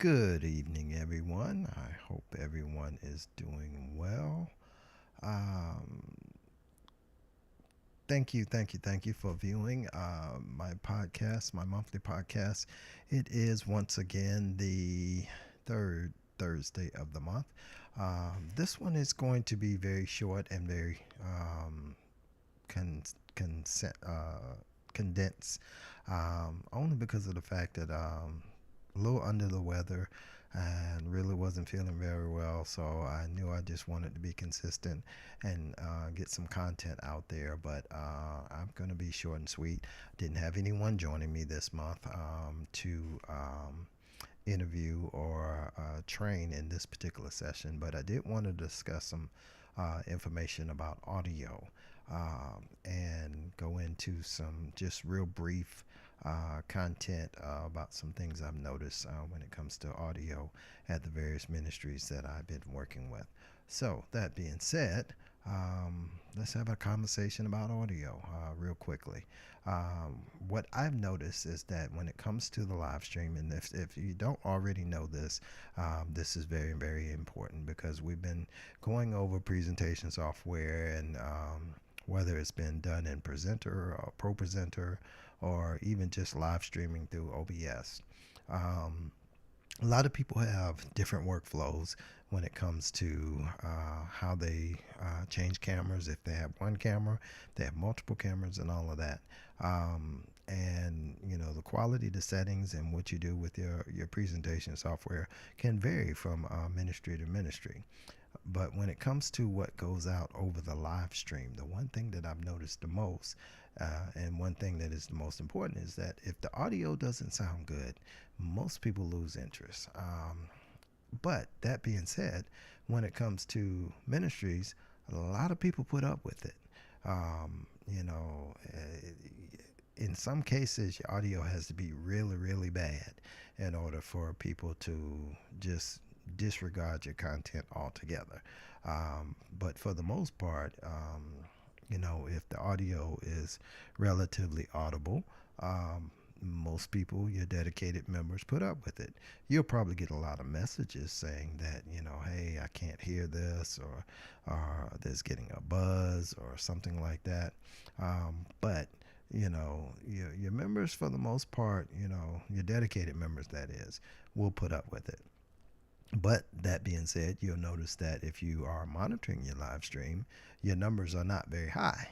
Good evening, everyone. I hope everyone is doing well. Um, thank you for viewing my podcast, my monthly podcast. It is once again the third Thursday of the month. This one is going to be very short and very con- con- condensed, only because of the fact that a little under the weather and really wasn't feeling very well. So I knew I just wanted to be consistent and get some content out there. But I'm going to be short and sweet. Didn't have anyone joining me this month to interview or train in this particular session, but I did want to discuss some information about audio and go into some just real brief content about some things I've noticed when it comes to audio at the various ministries that I've been working with. So, that being said, let's have a conversation about audio real quickly. What I've noticed is that when it comes to the live stream, and if you don't already know this, this is very, very important because we've been going over presentation software and whether it's been done in Presenter or ProPresenter or even just live streaming through OBS. Um, a lot of people have different workflows when it comes to how they change cameras. If they have one camera, they have multiple cameras, and all of that. And the quality, the settings, and what you do with your presentation software can vary from ministry to ministry. But when it comes to what goes out over the live stream, the one thing that I've noticed the most, and one thing that is the most important, is that if the audio doesn't sound good, most people lose interest. But that being said, when it comes to ministries, a lot of people put up with it. In some cases, your audio has to be really, really bad in order for people to just disregard your content altogether. But for the most part, if the audio is relatively audible, most people, your dedicated members, put up with it. You'll probably get a lot of messages saying that, hey, I can't hear this, or there's getting a buzz or something like that. But your members, for the most part, your dedicated members, that is, will put up with it. But that being said, you'll notice that if you are monitoring your live stream, your numbers are not very high.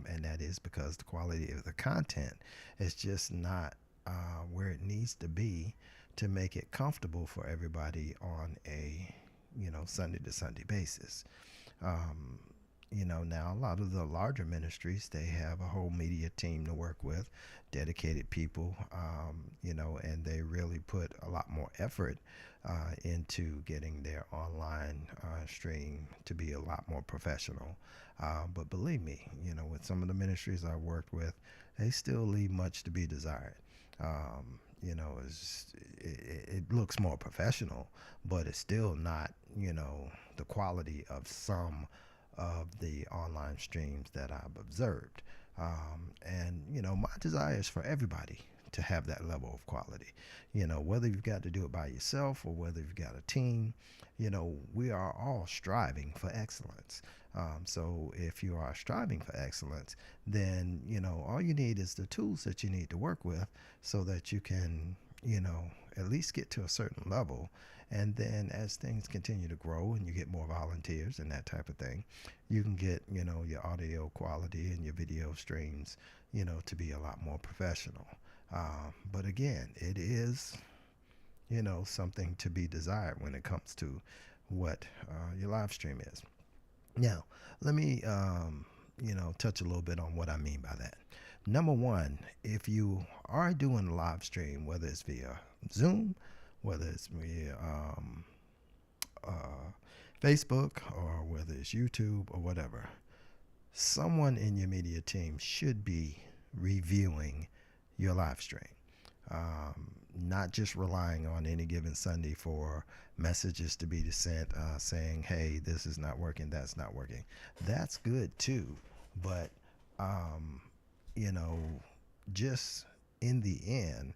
And that is because the quality of the content is just not where it needs to be to make it comfortable for everybody on a Sunday to Sunday basis. Um, now a lot of the larger ministries, they have a whole media team to work with, dedicated people, and they really put a lot more effort into getting their online stream to be a lot more professional. But believe me, with some of the ministries I worked with, they still leave much to be desired. It looks more professional, but it's still not, the quality of some of the online streams that I've observed. And my desire is for everybody to have that level of quality. Whether you've got to do it by yourself or whether you've got a team, we are all striving for excellence. So if you are striving for excellence, then all you need is the tools that you need to work with, so that you can at least get to a certain level. And then as things continue to grow and you get more volunteers and that type of thing, you can get your audio quality and your video streams to be a lot more professional. But again, it is something to be desired when it comes to what your live stream is. Now, let me touch a little bit on what I mean by that. Number one, if you are doing a live stream, whether it's via Zoom, whether it's via uh, Facebook, or whether it's YouTube or whatever, someone in your media team should be reviewing your live stream. Not just relying on any given Sunday for messages to be sent saying, hey, this is not working, that's not working. That's good too. But, um, you know, just in the end,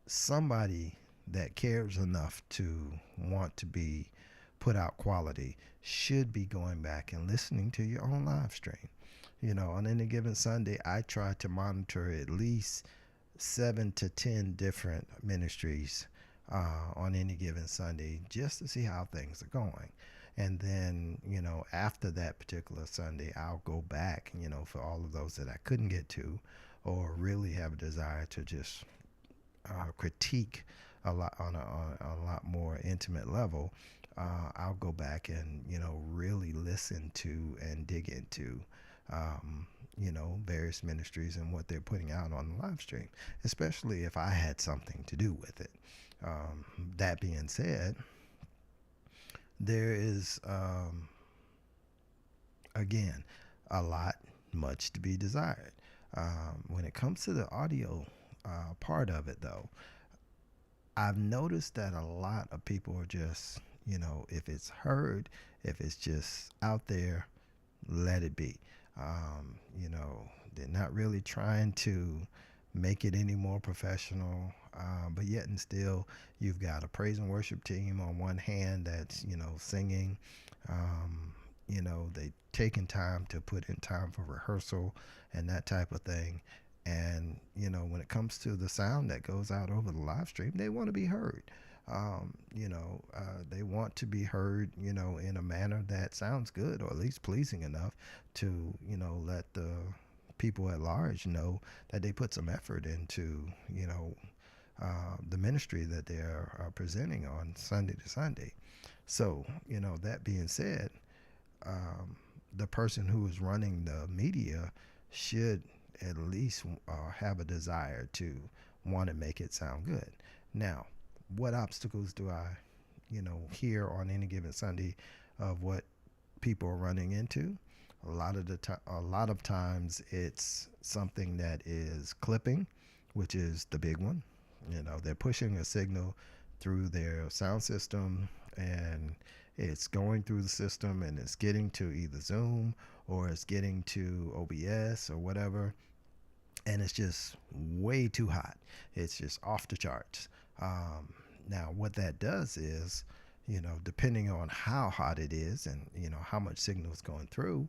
somebody that cares enough to want to be put out quality should be going back and listening to your own live stream. On any given Sunday, I try to monitor at least 7 to 10 different ministries on any given Sunday, just to see how things are going. And then, after that particular Sunday, I'll go back, for all of those that I couldn't get to, or really have a desire to just critique a lot on a lot more intimate level. I'll go back and really listen to and dig into various ministries and what they're putting out on the live stream, especially if I had something to do with it. That being said, there is again a lot much to be desired. When it comes to the audio part of it, though, I've noticed that a lot of people are just, if it's heard, if it's just out there, let it be. They're not really trying to make it any more professional, but yet and still, you've got a praise and worship team on one hand that's, singing. They taking time to put in time for rehearsal and that type of thing. And when it comes to the sound that goes out over the live stream, they want to be heard. They want to be heard, in a manner that sounds good, or at least pleasing enough to, let the people at large know that they put some effort into, the ministry that they're presenting on Sunday to Sunday. So, that being said, the person who is running the media should at least have a desire to want to make it sound good. Now, what obstacles do I, hear on any given Sunday of what people are running into? A lot of times it's something that is clipping, which is the big one. They're pushing a signal through their sound system, and it's going through the system and it's getting to either Zoom or it's getting to OBS or whatever, and it's just way too hot. It's just off the charts. Now, what that does is, depending on how hot it is and how much signal is going through,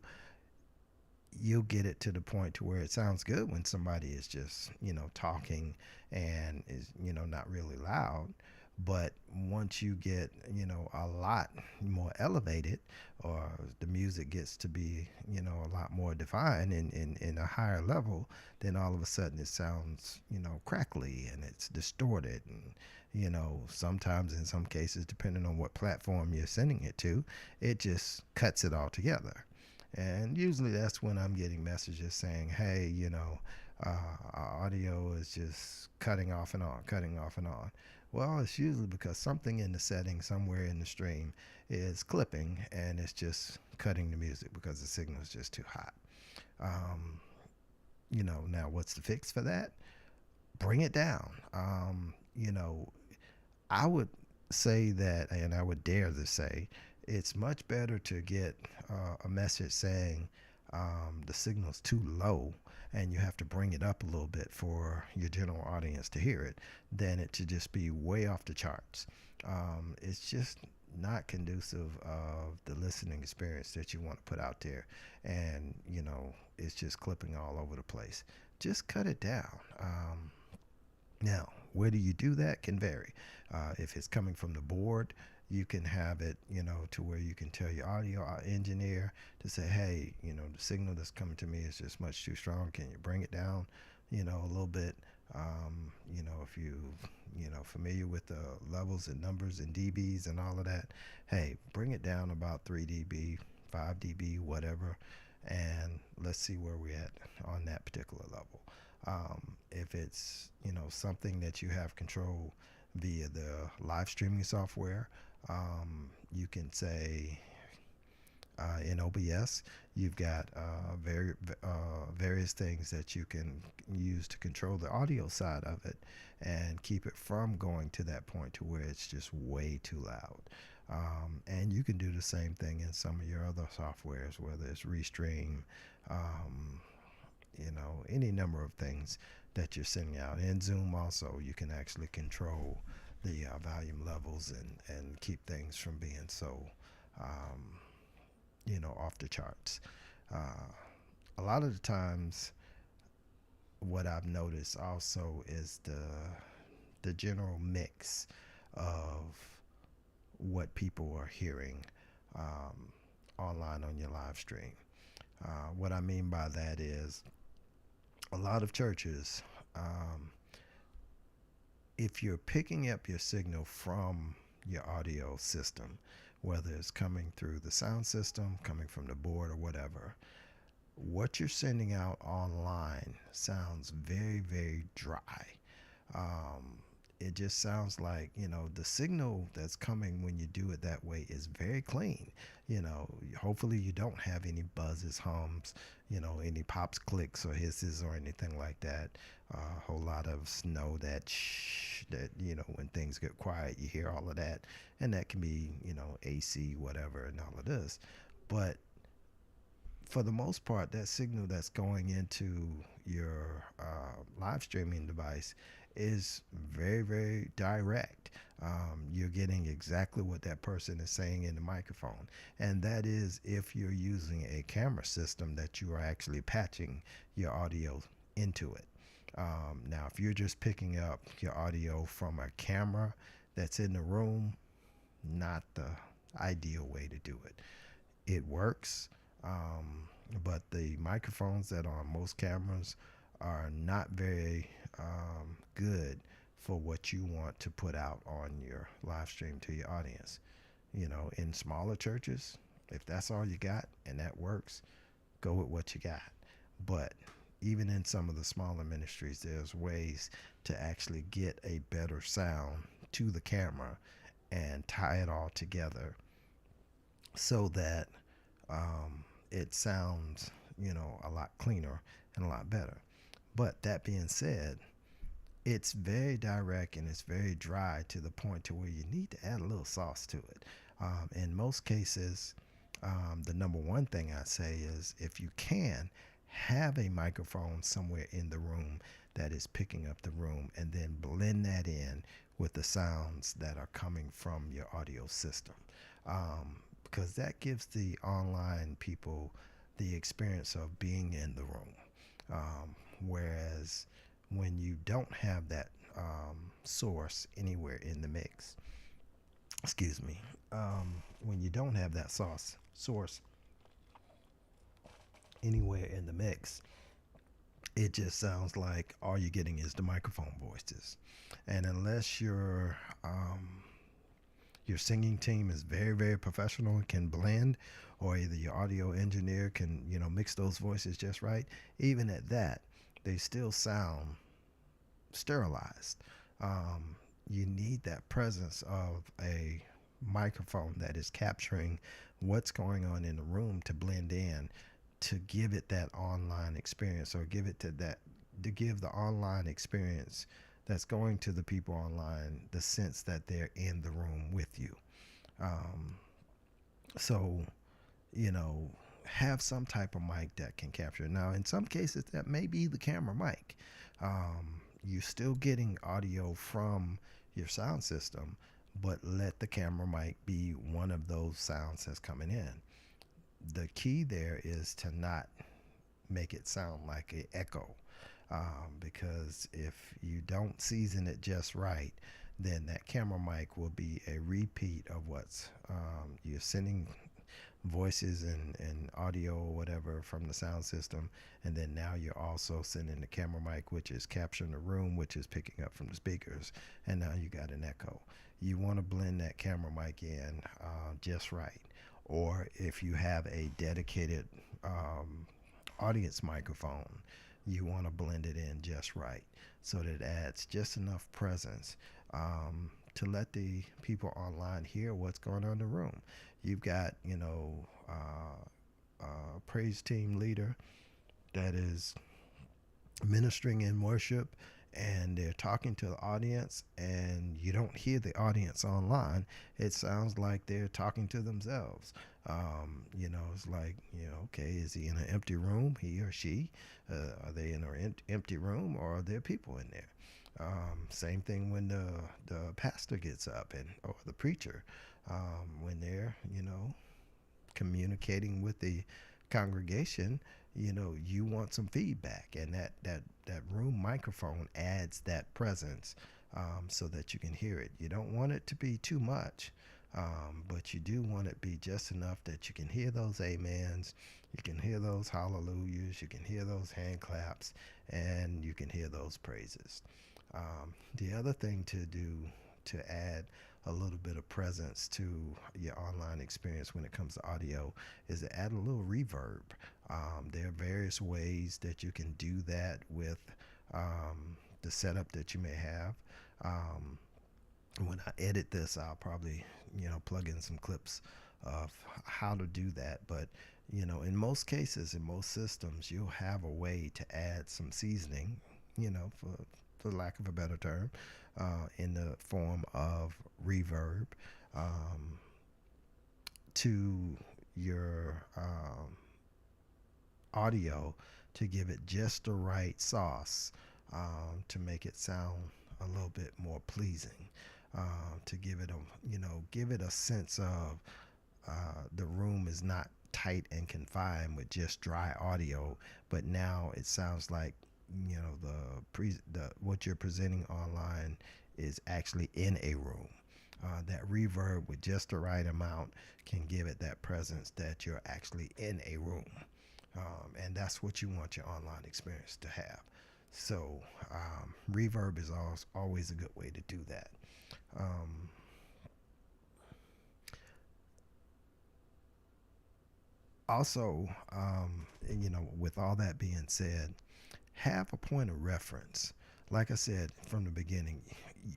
you'll get it to the point to where it sounds good when somebody is just talking and is not really loud. But once you get, a lot more elevated, or the music gets to be, a lot more defined in a higher level, then all of a sudden it sounds, crackly and it's distorted. And, sometimes in some cases, depending on what platform you're sending it to, it just cuts it all together. And usually that's when I'm getting messages saying, hey, our audio is just cutting off and on, cutting off and on. Well, it's usually because something in the setting somewhere in the stream is clipping and it's just cutting the music because the signal is just too hot. Um, now what's the fix for that? Bring it down. I would say that, and I would dare to say, it's much better to get a message saying the signal's too low and you have to bring it up a little bit for your general audience to hear it, than it to just be way off the charts. It's just not conducive of the listening experience that you want to put out there. And, it's just clipping all over the place. Just cut it down. Now, where do you do that can vary. If it's coming from the board, you can have it, to where you can tell your audio engineer to say, hey, the signal that's coming to me is just much too strong. Can you bring it down, a little bit? If familiar with the levels and numbers and dBs and all of that, hey, bring it down about 3 dB, 5 dB, whatever, and let's see where we're at on that particular level. If it's, something that you have control via the live streaming software, you can say, in OBS, you've got various things that you can use to control the audio side of it and keep it from going to that point to where it's just way too loud. And you can do the same thing in some of your other softwares, whether it's Restream, um, any number of things that you're sending out. In Zoom also, you can actually control the volume levels and keep things from being so, um, off the charts. A lot of the times, what I've noticed also is the general mix of what people are hearing online on your live stream. What I mean by that is a lot of churches, if you're picking up your signal from your audio system, whether it's coming through the sound system, coming from the board, or whatever, what you're sending out online sounds very, very dry. Um, it just sounds like, the signal that's coming when you do it that way is very clean. Hopefully you don't have any buzzes, hums, any pops, clicks, or hisses, or anything like that. A whole lot of snow, that shh, that, when things get quiet, you hear all of that. And that can be, AC, whatever, and all of this. But for the most part, that signal that's going into your live streaming device is very, very direct. You're getting exactly what that person is saying in the microphone. And that is if you're using a camera system that you are actually patching your audio into it. Now, if you're just picking up your audio from a camera that's in the room, not the ideal way to do it. It works, but the microphones that are on most cameras are not very good for what you want to put out on your live stream to your audience. In smaller churches, if that's all you got and that works, go with what you got. But even in some of the smaller ministries, there's ways to actually get a better sound to the camera and tie it all together so that it sounds, a lot cleaner and a lot better. But that being said, it's very direct and it's very dry to the point to where you need to add a little sauce to it. In most cases, the number one thing I say is, if you can, have a microphone somewhere in the room that is picking up the room, and then blend that in with the sounds that are coming from your audio system. Because that gives the online people the experience of being in the room. Whereas when you don't have that source anywhere in the mix, excuse me, when you don't have that source anywhere in the mix, it just sounds like all you're getting is the microphone voices. And unless your singing team is very, very professional and can blend, or either your audio engineer can, mix those voices just right, even at that, they still sound sterilized. You need that presence of a microphone that is capturing what's going on in the room to blend in, to give it that online experience, or to give the online experience that's going to the people online the sense that they're in the room with you. Um, so, you know, have some type of mic that can capture. Now, in some cases, that may be the camera mic. You're still getting audio from your sound system, but let the camera mic be one of those sounds that's coming in. The key there is to not make it sound like an echo, because if you don't season it just right, then that camera mic will be a repeat of what's you're sending voices and audio or whatever from the sound system, and then now you're also sending the camera mic, which is capturing the room, which is picking up from the speakers, and now you got an echo. You want to blend that camera mic in just right. Or if you have a dedicated audience microphone, you want to blend it in just right so that it adds just enough presence to let the people online hear what's going on in the room. You've got, praise team leader that is ministering in worship, and they're talking to the audience, and you don't hear the audience online. It sounds like they're talking to themselves. It's like, okay, is he in an empty room, he or she? Are they in an empty room, or are there people in there? Same thing when the pastor gets up, or the preacher, when they're, communicating with the congregation. You want some feedback, and that room microphone adds that presence, so that you can hear it. You don't want it to be too much, but you do want it to be just enough that you can hear those amens, you can hear those hallelujahs, you can hear those hand claps, and you can hear those praises. The other thing to do to add a little bit of presence to your online experience when it comes to audio is to add a little reverb. There are various ways that you can do that with the setup that you may have. Um, when I edit this, I'll probably, plug in some clips of how to do that. But, in most cases, in most systems, you'll have a way to add some seasoning, for lack of a better term, in the form of reverb, um, to your audio, to give it just the right sauce, to make it sound a little bit more pleasing, to give it give it a sense of the room is not tight and confined with just dry audio, but now it sounds like, the what you're presenting online is actually in a room. That reverb with just the right amount can give it that presence that you're actually in a room, and that's what you want your online experience to have. So reverb is always a good way to do that. Um, Also, with all that being said, have a point of reference. Like I said from the beginning,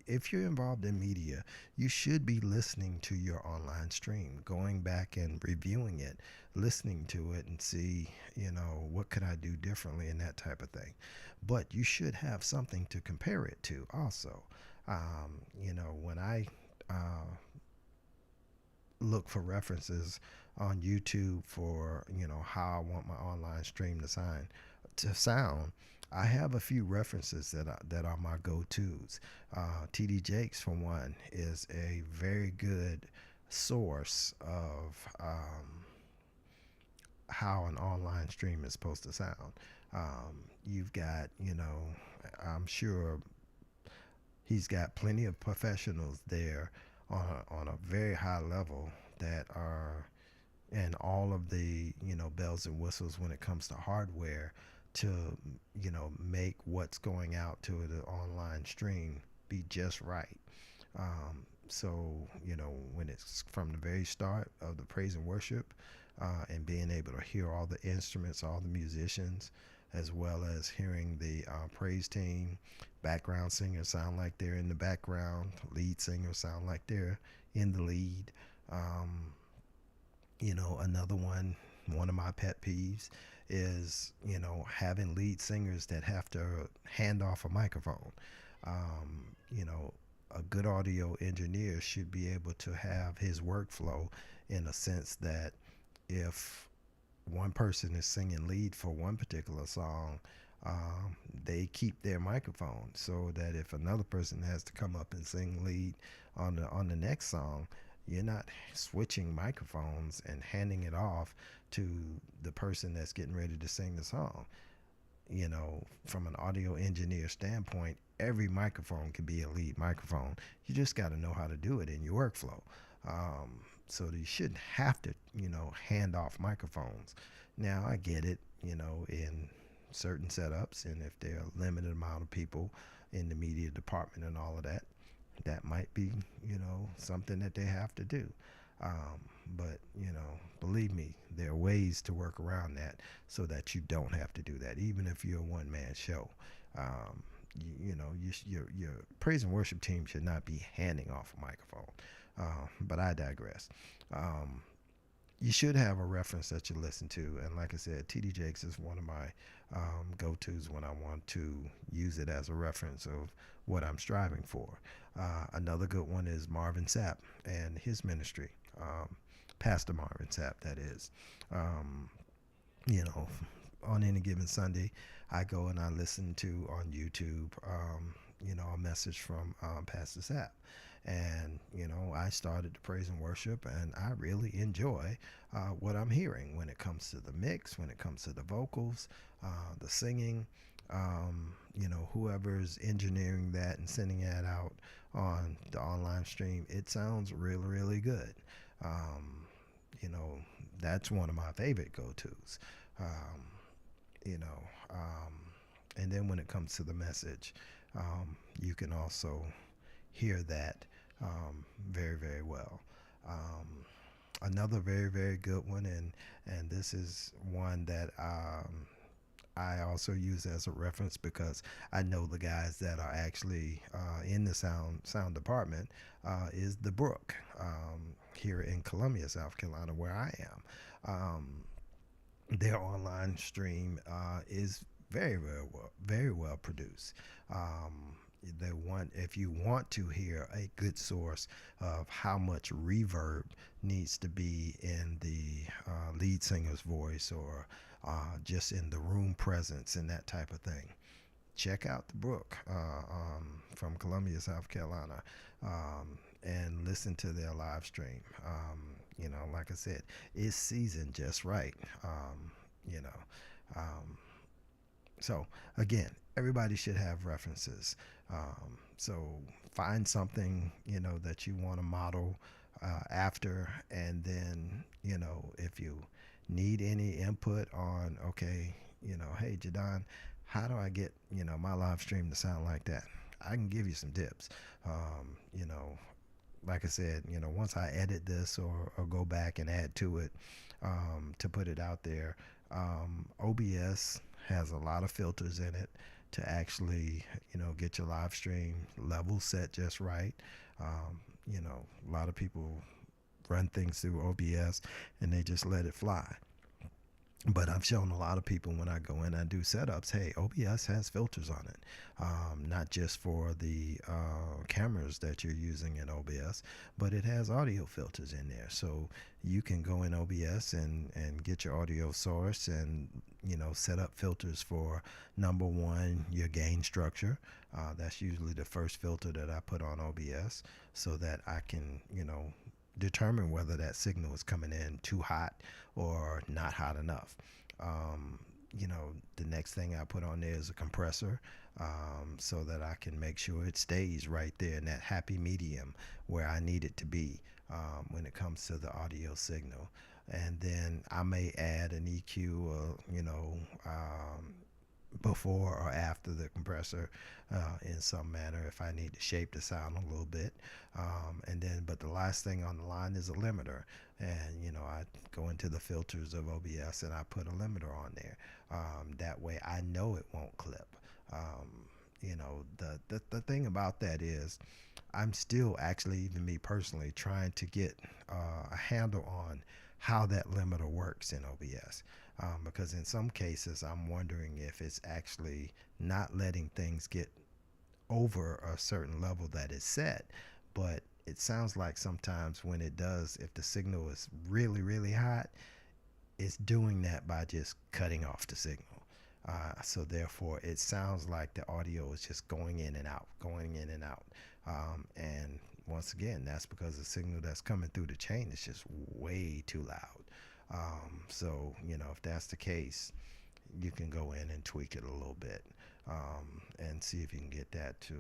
if you're involved in media, you should be listening to your online stream, going back and reviewing it, listening to it and see, what could I do differently and that type of thing. But you should have something to compare it to also. When I look for references on YouTube for, how I want my online stream to sound, I have a few references that are my go-tos. TD Jakes, for one, is a very good source of how an online stream is supposed to sound. You've got, I'm sure he's got plenty of professionals there on a very high level that are, and all of the, bells and whistles when it comes to hardware to, make what's going out to the online stream be just right. So, when it's from the very start of the praise and worship, and being able to hear all the instruments, all the musicians, as well as hearing the praise team, background singers sound like they're in the background, lead singers sound like they're in the lead. Um, Another one of my pet peeves is, having lead singers that have to hand off a microphone. You know, a good audio engineer should be able to have his workflow in a sense that if one person is singing lead for one particular song, they keep their microphone so that if another person has to come up and sing lead on the next song, you're not switching microphones and handing it off to the person that's getting ready to sing the song. From an audio engineer standpoint, every microphone can be a lead microphone. You just got to know how to do it in your workflow. So you shouldn't have to, hand off microphones. Now, I get it, in certain setups, and if there are a limited amount of people in the media department and all of that, that might be, something that they have to do. Um, but, believe me, there are ways to work around that so that you don't have to do that, even if you're a one man show. Um, your praise and worship team should not be handing off a microphone. But I digress. Um, you should have a reference that you listen to. And like I said, TD Jakes is one of my go tos when I want to use it as a reference of what I'm striving for. Another good one is Marvin Sapp and his ministry, Pastor Marvin Sapp, that is. Um, you know, on any given Sunday, I go and I listen to on YouTube, a message from Pastor Sapp. And, I started to praise and worship, and I really enjoy what I'm hearing when it comes to the mix, when it comes to the vocals, the singing. Whoever's engineering that and sending that out on the online stream, it sounds really, really good. Um, you know, that's one of my favorite go tos. Um, you know, um, and then when it comes to the message, you can also hear that very, very well. Um, Another very, very good one, and this is one that I also use as a reference because I know the guys that are actually in the sound department, is the Brook, here in Columbia, South Carolina, where I am. Their online stream is very well produced. They want If you want to hear a good source of how much reverb needs to be in the lead singer's voice, or just in the room presence and that type of thing, check out the Brook, from Columbia, South Carolina, and listen to their live stream. Like I said, it's seasoned just right. You know, um, so again, everybody should have references. So find something, that you want to model after, and then, if you need any input on, okay, hey Jadon, how do I get, my live stream to sound like that? I can give you some tips. Um, you know, like I said, once I edit this, or go back and add to it, to put it out there, OBS has a lot of filters in it to actually, get your live stream level set just right. A lot of people run things through OBS and they just let it fly. But I've shown a lot of people when I go in and do setups, hey, OBS has filters on it, not just for the cameras that you're using in OBS, but it has audio filters in there. So you can go in OBS and get your audio source and, set up filters for, number one, your gain structure. That's usually the first filter that I put on OBS so that I can, determine whether that signal is coming in too hot or not hot enough. The next thing I put on there is a compressor. so that I can make sure it stays right there in that happy medium where I need it to be when it comes to the audio signal. And then I may add an EQ, before or after the compressor in some manner if I need to shape the sound a little bit. And then, but the last thing on the line is a limiter. And, I go into the filters of OBS and I put a limiter on there. That way I know it won't clip. The thing about that is I'm still actually, even me personally, trying to get a handle on how that limiter works in OBS. Because in some cases, I'm wondering if it's actually not letting things get over a certain level that is set. But it sounds like sometimes when it does, if the signal is really, really hot, it's doing that by just cutting off the signal. So therefore, it sounds like the audio is just going in and out, going in and out. And once again, that's because the signal that's coming through the chain is just way too loud. So, if that's the case, you can go in and tweak it a little bit and see if you can get that to,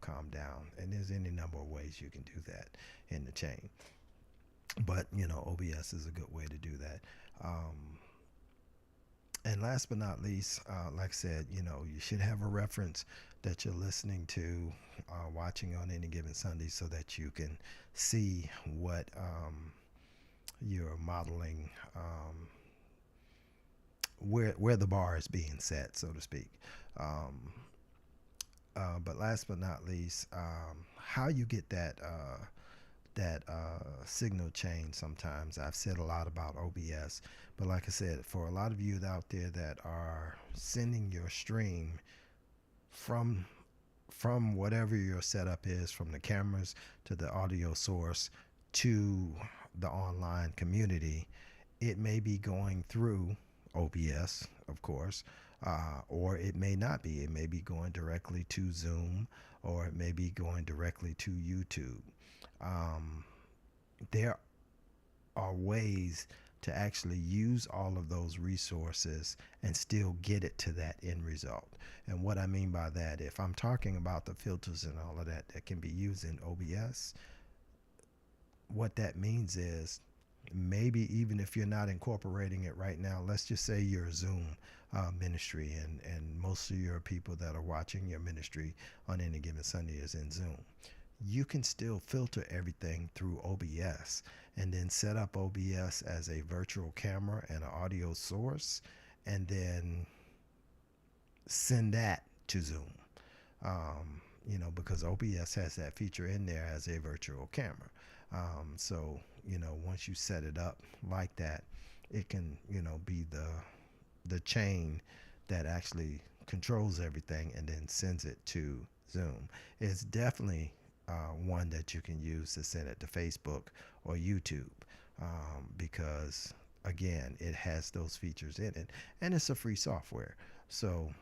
calm down. And there's any number of ways you can do that in the chain. But, OBS is a good way to do that. And last but not least, like I said, you should have a reference that you're listening to, watching on any given Sunday so that you can see what you're modeling, where the bar is being set, so to speak. But last but not least, how you get that signal chain sometimes. I've said a lot about OBS, but like I said, for a lot of you out there that are sending your stream from whatever your setup is, from the cameras to the audio source to the online community, it may be going through OBS, of course, or it may not be. It may be going directly to Zoom, or it may be going directly to YouTube. There are ways to actually use all of those resources and still get it to that end result. And what I mean by that, if I'm talking about the filters and all of that that can be used in OBS, what that means is maybe even if you're not incorporating it right now, let's just say you're a Zoom ministry and most of your people that are watching your ministry on any given Sunday is in Zoom. You can still filter everything through OBS and then set up OBS as a virtual camera and an audio source and then send that to Zoom. Because OBS has that feature in there as a virtual camera. So, once you set it up like that, it can, be the chain that actually controls everything and then sends it to Zoom. It's definitely one that you can use to send it to Facebook or YouTube because, again, it has those features in it and it's a free software. So,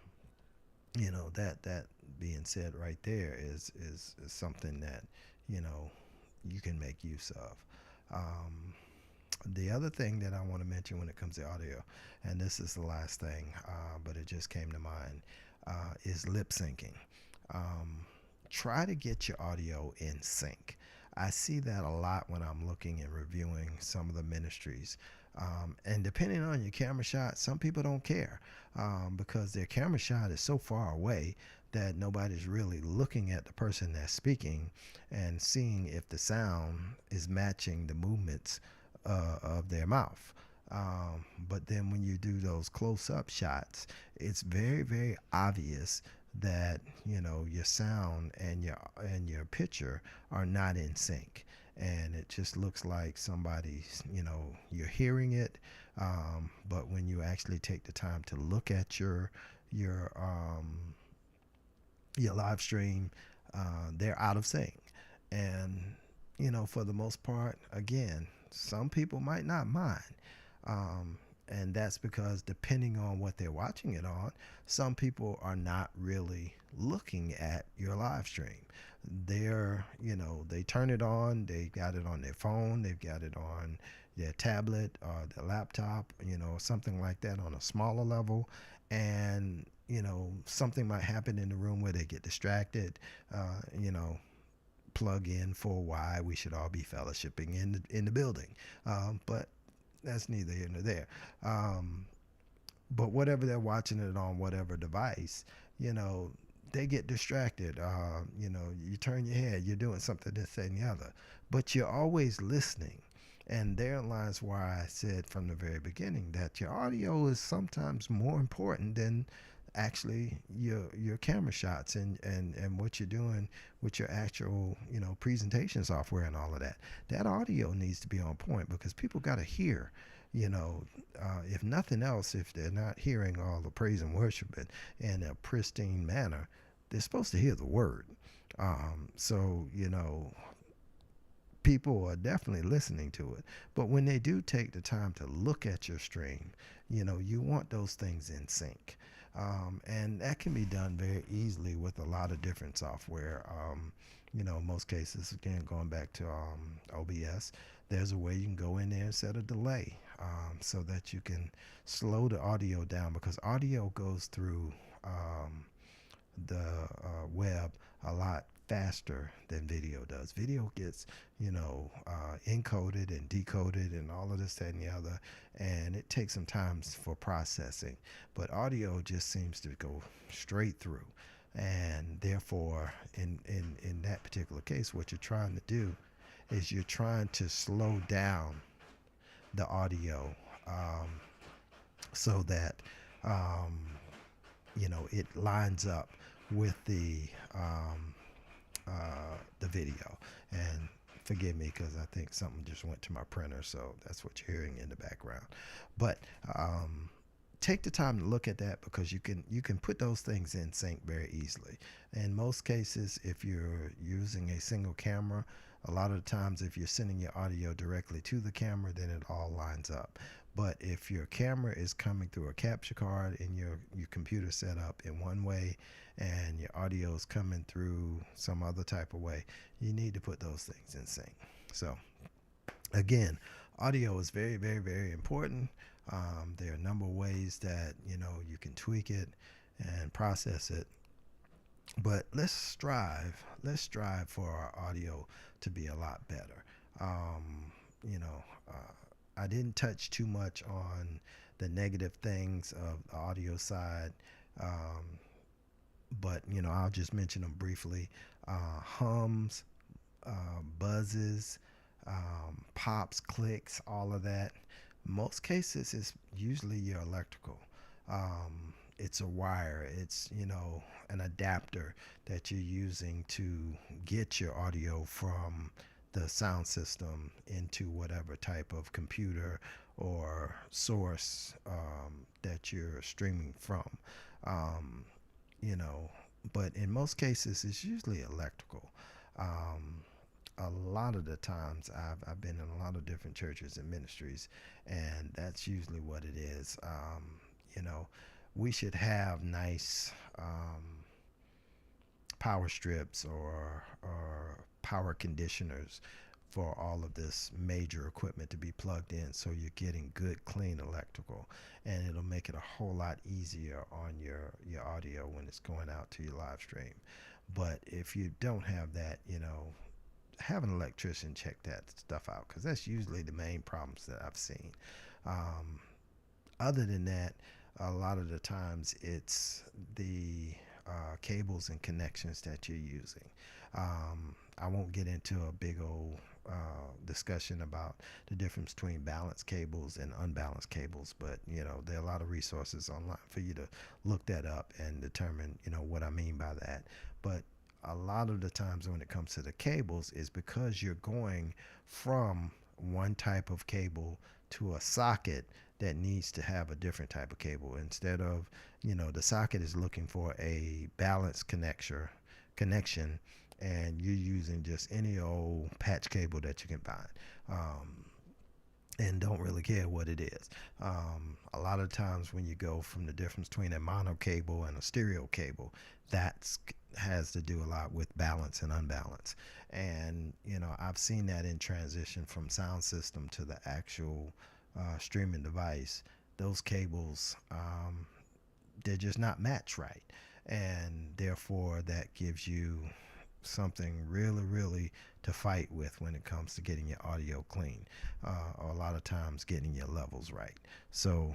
that being said right there is something that, you can make use of. The other thing that I want to mention when it comes to audio, and this is the last thing, but it just came to mind, is lip syncing. Try to get your audio in sync. I see that a lot when I'm looking and reviewing some of the ministries. And depending on your camera shot, some people don't care because their camera shot is so far away that nobody's really looking at the person that's speaking and seeing if the sound is matching the movements of their mouth. But then when you do those close-up shots, it's very, very obvious that your sound and your picture are not in sync, and it just looks like somebody's, you're hearing it, but when you actually take the time to look at your live stream, they're out of sync. And for the most part, again, some people might not mind. And that's because depending on what they're watching it on, some people are not really looking at your live stream. They turn it on, they got it on their phone, they've got it on their tablet or their laptop, something like that on a smaller level. And, something might happen in the room where they get distracted, you know, plug in for why we should all be fellowshipping in the building. But that's neither here nor there. Um, but whatever they're watching it on, whatever device, you know, they get distracted. You turn your head, you're doing something, this, that, and the other. But you're always listening. And therein lies why I said from the very beginning that your audio is sometimes more important than actually your camera shots and what you're doing with your actual presentation software and all of that. That audio needs to be on point because people got to hear, if nothing else, if they're not hearing all the praise and worship in a pristine manner, they're supposed to hear the word. So people are definitely listening to it. But when they do take the time to look at your stream, you want those things in sync. And that can be done very easily with a lot of different software. Most cases, again, going back to OBS, there's a way you can go in there and set a delay so that you can slow the audio down because audio goes through the web a lot faster than video does. Video gets, encoded and decoded and all of this, that, and the other, and it takes some time for processing. But audio just seems to go straight through, and therefore, in that particular case, what you're trying to do is you're trying to slow down the audio so that it lines up with the video. And forgive me because I think something just went to my printer, so that's what you're hearing in the background. But take the time to look at that because you can put those things in sync very easily. In most cases, if you're using a single camera, a lot of the times if you're sending your audio directly to the camera, then it all lines up. But if your camera is coming through a capture card and your computer set up in one way and your audio is coming through some other type of way, you need to put those things in sync. So again, audio is very, very, very important. There are a number of ways that you can tweak it and process it. But let's strive for our audio to be a lot better. Um, you know, I didn't touch too much on the negative things of the audio side, but I'll just mention them briefly. Hums, buzzes, pops, clicks, all of that. Most cases, it's usually your electrical. It's a wire. It's an adapter that you're using to get your audio from the sound system into whatever type of computer or source that you're streaming from. Um, you know, but in most cases, it's usually electrical. Um, a lot of the times, I've been in a lot of different churches and ministries, and that's usually what it is. You know, we should have nice power strips or power conditioners for all of this major equipment to be plugged in so you're getting good clean electrical, and it'll make it a whole lot easier on your audio when it's going out to your live stream. But if you don't have that, have an electrician check that stuff out because that's usually the main problems that I've seen. um, Other than that, a lot of the times it's the cables and connections that you're using. I won't get into a big old discussion about the difference between balanced cables and unbalanced cables, but there are a lot of resources online for you to look that up and determine what I mean by that. But a lot of the times when it comes to the cables is because you're going from one type of cable to a socket that needs to have a different type of cable. Instead of the socket is looking for a balanced connection, and you're using just any old patch cable that you can find. um, and don't really care what it is. A lot of times when you go from the difference between a mono cable and a stereo cable, that's has to do a lot with balance and unbalance. And I've seen that in transition from sound system to the actual streaming device. Those cables, they're just not matched right, and therefore that gives you something really, really to fight with when it comes to getting your audio clean, or a lot of times getting your levels right. So,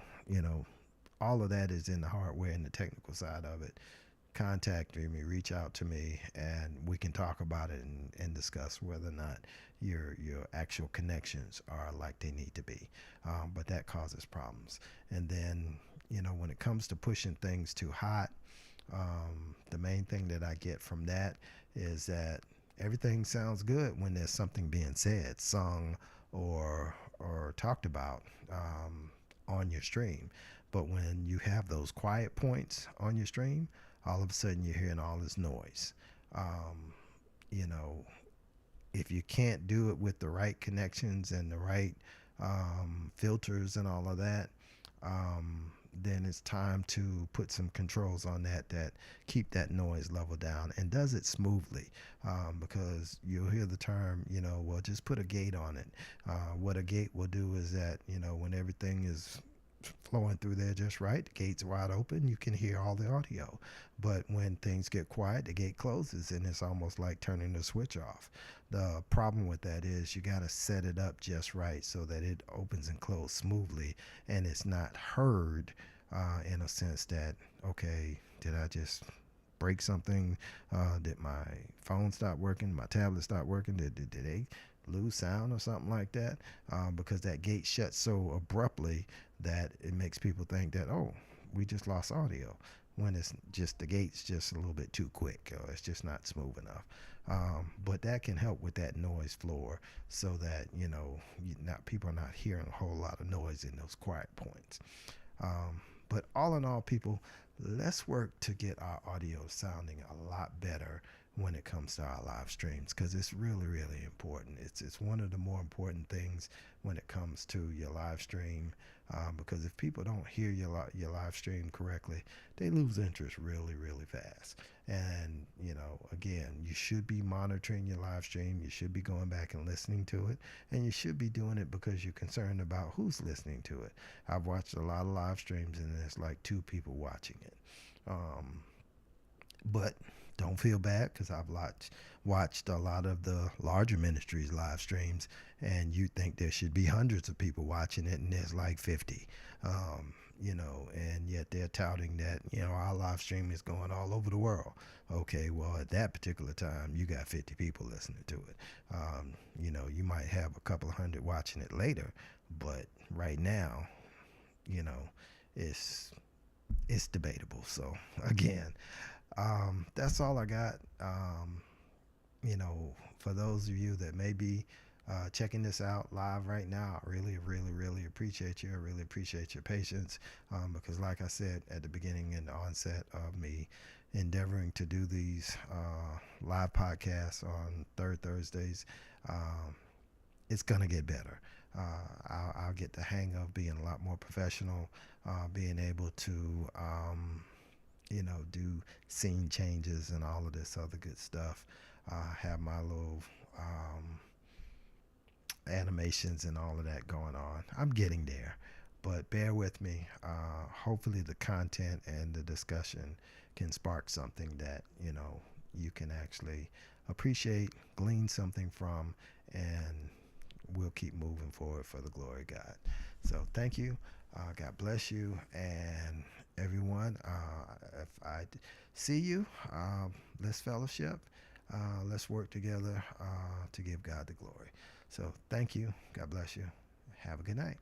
all of that is in the hardware and the technical side of it. Contact me, reach out to me, and we can talk about it and discuss whether or not your actual connections are like they need to be. But that causes problems. And then, when it comes to pushing things too hot, the main thing that I get from that is that everything sounds good when there's something being said, sung, or talked about on your stream. But when you have those quiet points on your stream, all of a sudden you're hearing all this noise. Um, you know, if you can't do it with the right connections and the right filters and all of that, um, then it's time to put some controls on that keep that noise level down and does it smoothly, because you'll hear the term, well, just put a gate on it. What a gate will do is that, when everything is flowing through there just right, the gate's wide open, you can hear all the audio. But when things get quiet, the gate closes and it's almost like turning the switch off. The problem with that is you got to set it up just right so that it opens and closes smoothly and it's not heard, in a sense that, okay, did I just break something? Did my phone stop working? My tablet stop working? Did they lose sound or something like that? Because that gate shuts so abruptly that it makes people think that, oh, we just lost audio, when it's just the gate's just a little bit too quick, or it's just not smooth enough. But that can help with that noise floor so that not people are not hearing a whole lot of noise in those quiet points. But all in all, people, let's work to get our audio sounding a lot better when it comes to our live streams, because it's really, really important. It's one of the more important things when it comes to your live stream, because if people don't hear your live stream correctly, they lose interest really, really fast. And again, you should be monitoring your live stream. You should be going back and listening to it, and you should be doing it because you're concerned about who's listening to it. I've watched a lot of live streams, and there's like two people watching it. Um, but don't feel bad, because I've watched a lot of the larger ministries live streams, and you think there should be hundreds of people watching it, and there's like 50. And yet they're touting that, our live stream is going all over the world. Okay, well, at that particular time, you got 50 people listening to it. You might have a couple of hundred watching it later, but right now, you know, it's it's debatable. So again, that's all I got. For those of you that may be checking this out live right now, I really, really, really appreciate you. I really appreciate your patience, because, like I said at the beginning and the onset of me endeavoring to do these live podcasts on third Thursdays, um, it's gonna get better. I'll get the hang of being a lot more professional, being able to do scene changes and all of this other good stuff. Have my little um, animations and all of that going on. I'm getting there, but bear with me. Hopefully, the content and the discussion can spark something that you can actually appreciate, glean something from, and we'll keep moving forward for the glory of God. So thank you. God bless you, and everyone. If I see you, let's fellowship. Let's work together to give God the glory. So thank you. God bless you. Have a good night.